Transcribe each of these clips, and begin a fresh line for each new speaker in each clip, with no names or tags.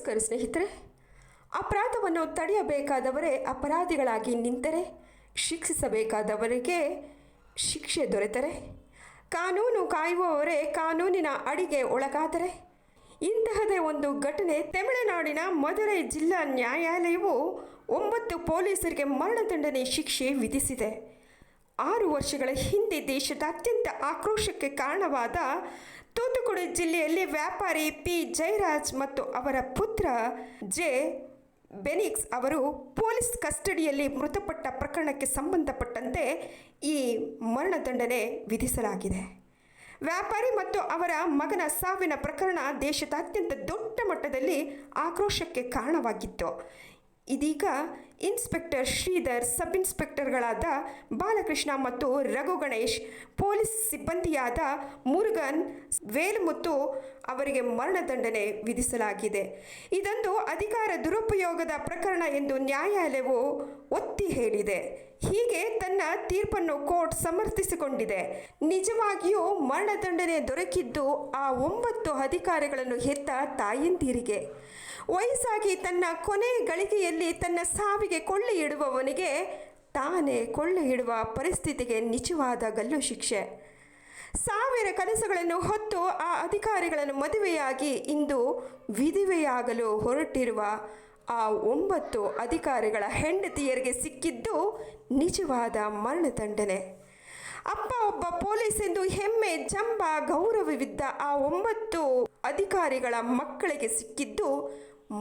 ನಮಸ್ಕಾರ ಸ್ನೇಹಿತರೆ. ಅಪರಾಧವನ್ನು ತಡೆಯಬೇಕಾದವರೇ ಅಪರಾಧಿಗಳಾಗಿ ನಿಂತರೆ, ಶಿಕ್ಷಿಸಬೇಕಾದವರಿಗೆ ಶಿಕ್ಷೆ ದೊರೆತರೆ, ಕಾನೂನು ಕಾಯುವವರೇ ಕಾನೂನಿನ ಅಡಿಗೆ ಒಳಗಾದರೆ, ಇಂತಹದೇ ಒಂದು ಘಟನೆ ತಮಿಳುನಾಡಿನ ಮದುರೈ ಜಿಲ್ಲಾ ನ್ಯಾಯಾಲಯವು 9 ಪೊಲೀಸರಿಗೆ ಮರಣದಂಡನೆ ಶಿಕ್ಷೆ ವಿಧಿಸಿದೆ. 6 ವರ್ಷಗಳ ಹಿಂದೆ ದೇಶದಾದ್ಯಂತ ಆಕ್ರೋಶಕ್ಕೆ ಕಾರಣವಾದ ತೂತುಕುಡಿ ಜಿಲ್ಲೆಯಲ್ಲಿ ವ್ಯಾಪಾರಿ ಪಿ ಜಯರಾಜ್ ಮತ್ತು ಅವರ ಪುತ್ರ ಜೆ ಬೆನಿಕ್ಸ್ ಅವರು ಪೊಲೀಸ್ ಕಸ್ಟಡಿಯಲ್ಲಿ ಮೃತಪಟ್ಟ ಪ್ರಕರಣಕ್ಕೆ ಸಂಬಂಧಪಟ್ಟಂತೆ ಈ ಮರಣದಂಡನೆ ವಿಧಿಸಲಾಗಿದೆ. ವ್ಯಾಪಾರಿ ಮತ್ತು ಅವರ ಮಗನ ಸಾವಿನ ಪ್ರಕರಣ ದೇಶದಾದ್ಯಂತ ದೊಡ್ಡ ಮಟ್ಟದಲ್ಲಿ ಆಕ್ರೋಶಕ್ಕೆ ಕಾರಣವಾಗಿತ್ತು. ಇದೀಗ ಇನ್ಸ್ಪೆಕ್ಟರ್ ಶ್ರೀಧರ್, ಸಬ್ ಇನ್ಸ್ಪೆಕ್ಟರ್ಗಳಾದ ಬಾಲಕೃಷ್ಣ ಮತ್ತು ರಘು ಗಣೇಶ್, ಪೊಲೀಸ್ ಸಿಬ್ಬಂದಿಯಾದ ಮುರುಗನ್, ವೇಲುಮುತ್ತು ಅವರಿಗೆ ಮರಣದಂಡನೆ ವಿಧಿಸಲಾಗಿದೆ. ಇದೊಂದು ಅಧಿಕಾರ ದುರುಪಯೋಗದ ಪ್ರಕರಣ ಎಂದು ನ್ಯಾಯಾಲಯವು ಒತ್ತಿ ಹೇಳಿದೆ. ಹೀಗೆ ತನ್ನ ತೀರ್ಪನ್ನು ಕೋರ್ಟ್ ಸಮರ್ಥಿಸಿಕೊಂಡಿದೆ. ನಿಜವಾಗಿಯೂ ಮರಣದಂಡನೆ ದೊರಕಿದ್ದು ಆ 9 ಅಧಿಕಾರಿಗಳನ್ನು ಹೆತ್ತ ತಾಯಂದಿರಿಗೆ. ವಯಸ್ಸಾಗಿ ತನ್ನ ಕೊನೆ ಗಳಿಗೆಯಲ್ಲಿ ತನ್ನ ಸಾವಿಗೆ ಕೊಳ್ಳಿ ಇಡುವವನಿಗೆ ತಾನೇ ಕೊಳ್ಳಿ ಇಡುವ ಪರಿಸ್ಥಿತಿಗೆ ನಿಜವಾದ ಗಲ್ಲು ಶಿಕ್ಷೆ. ಸಾವಿರ ಕನಸುಗಳನ್ನು ಹೊತ್ತು ಆ ಅಧಿಕಾರಿಗಳನ್ನು ಮದುವೆಯಾಗಿ ಇಂದು ವಿಧವೆಯಾಗಲು ಹೊರಟಿರುವ ಆ 9 ಅಧಿಕಾರಿಗಳ ಹೆಂಡತಿಯರಿಗೆ ಸಿಕ್ಕಿದ್ದು ನಿಜವಾದ ಮರಣದಂಡನೆ. ಅಪ್ಪ ಒಬ್ಬ ಪೊಲೀಸ್ ಎಂದು ಹೆಮ್ಮೆ, ಜಂಬ, ಗೌರವವಿದ್ದ ಆ 9 ಅಧಿಕಾರಿಗಳ ಮಕ್ಕಳಿಗೆ ಸಿಕ್ಕಿದ್ದು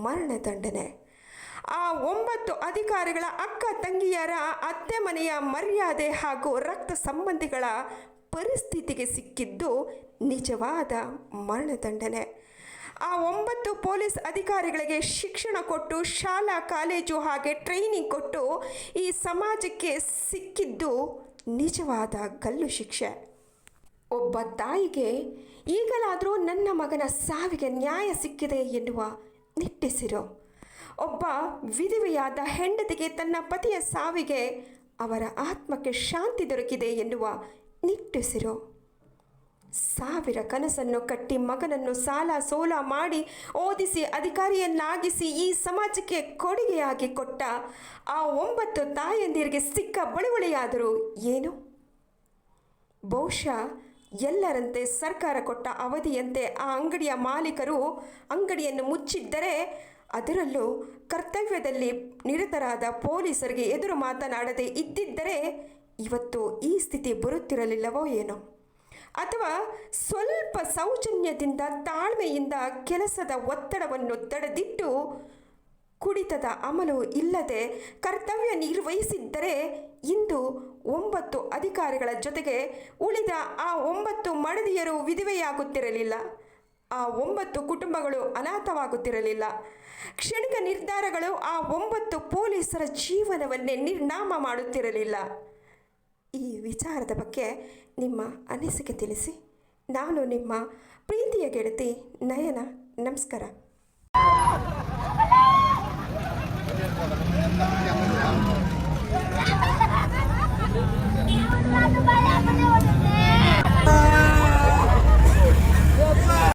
ಮರಣದಂಡನೆ. ಆ 9 ಅಧಿಕಾರಿಗಳ ಅಕ್ಕ ತಂಗಿಯರ, ಅತ್ತೆ ಮನೆಯ ಮರ್ಯಾದೆ ಹಾಗೂ ರಕ್ತ ಸಂಬಂಧಿಗಳ ಪರಿಸ್ಥಿತಿಗೆ ಸಿಕ್ಕಿದ್ದು ನಿಜವಾದ ಮರಣದಂಡನೆ. ಆ 9 ಪೊಲೀಸ್ ಅಧಿಕಾರಿಗಳಿಗೆ ಶಿಕ್ಷಣ ಕೊಟ್ಟು, ಶಾಲಾ ಕಾಲೇಜು ಹಾಗೆ ಟ್ರೈನಿಂಗ್ ಕೊಟ್ಟು ಈ ಸಮಾಜಕ್ಕೆ ಸಿಕ್ಕಿದ್ದು ನಿಜವಾದ ಗಲ್ಲು ಶಿಕ್ಷೆ. ಒಬ್ಬ ತಾಯಿಗೆ ಈಗಲಾದರೂ ನನ್ನ ಮಗನ ಸಾವಿಗೆ ನ್ಯಾಯ ಸಿಕ್ಕಿದೆ ಎನ್ನುವ ನಿಟ್ಟುಸಿರು. ಒಬ್ಬ ವಿಧವೆಯಾದ ಹೆಂಡತಿಗೆ ತನ್ನ ಪತಿಯ ಸಾವಿಗೆ ಅವರ ಆತ್ಮಕ್ಕೆ ಶಾಂತಿ ದೊರಕಿದೆ ಎನ್ನುವ ನಿಟ್ಟುಸಿರು. ಸಾವಿರ ಕನಸನ್ನು ಕಟ್ಟಿ ಮಗನನ್ನು ಸಾಲ ಸೋಲ ಮಾಡಿ ಓದಿಸಿ ಅಧಿಕಾರಿಯನ್ನಾಗಿಸಿ ಈ ಸಮಾಜಕ್ಕೆ ಕೊಡುಗೆಯಾಗಿ ಕೊಟ್ಟ ಆ 9 ತಾಯಂದಿರಿಗೆ ಸಿಕ್ಕ ಬಳುವಳಿಯಾದರೂ ಏನು? ಬಹುಶಃ ಎಲ್ಲರಂತೆ ಸರ್ಕಾರ ಕೊಟ್ಟ ಅವಧಿಯಂತೆ ಆ ಅಂಗಡಿಯ ಮಾಲೀಕರು ಅಂಗಡಿಯನ್ನು ಮುಚ್ಚಿದ್ದರೆ, ಅದರಲ್ಲೂ ಕರ್ತವ್ಯದಲ್ಲಿ ನಿರತರಾದ ಪೊಲೀಸರಿಗೆ ಎದುರು ಮಾತನಾಡದೆ ಇದ್ದಿದ್ದರೆ ಇವತ್ತು ಈ ಸ್ಥಿತಿ ಬರುತ್ತಿರಲಿಲ್ಲವೋ ಏನೋ. ಅಥವಾ ಸ್ವಲ್ಪ ಸೌಜನ್ಯದಿಂದ, ತಾಳ್ಮೆಯಿಂದ ಕೆಲಸದ ಒತ್ತಡವನ್ನು ತಡೆದಿಟ್ಟು ಕುಡಿತದ ಅಮಲು ಇಲ್ಲದೆ ಕರ್ತವ್ಯ ನಿರ್ವಹಿಸಿದ್ದರೆ ಇಂದು 9 ಅಧಿಕಾರಿಗಳ ಜೊತೆಗೆ ಉಳಿದ ಆ 9 ಮಡದಿಯರು ವಿಧವೆಯಾಗುತ್ತಿರಲಿಲ್ಲ. ಆ 9 ಕುಟುಂಬಗಳು ಅನಾಥವಾಗುತ್ತಿರಲಿಲ್ಲ. ಕ್ಷಣಿಕ ನಿರ್ಧಾರಗಳು ಆ 9 ಪೊಲೀಸರ ಜೀವನವನ್ನೇ ನಿರ್ನಾಮ ಮಾಡುತ್ತಿರಲಿಲ್ಲ. ಈ ವಿಚಾರದ ಬಗ್ಗೆ ನಿಮ್ಮ ಅನಿಸಿಕೆ ತಿಳಿಸಿ. ನಾನು ನಿಮ್ಮ ಪ್ರೀತಿಯ ಗೆಳತಿ ನಯನ. ನಮಸ್ಕಾರ.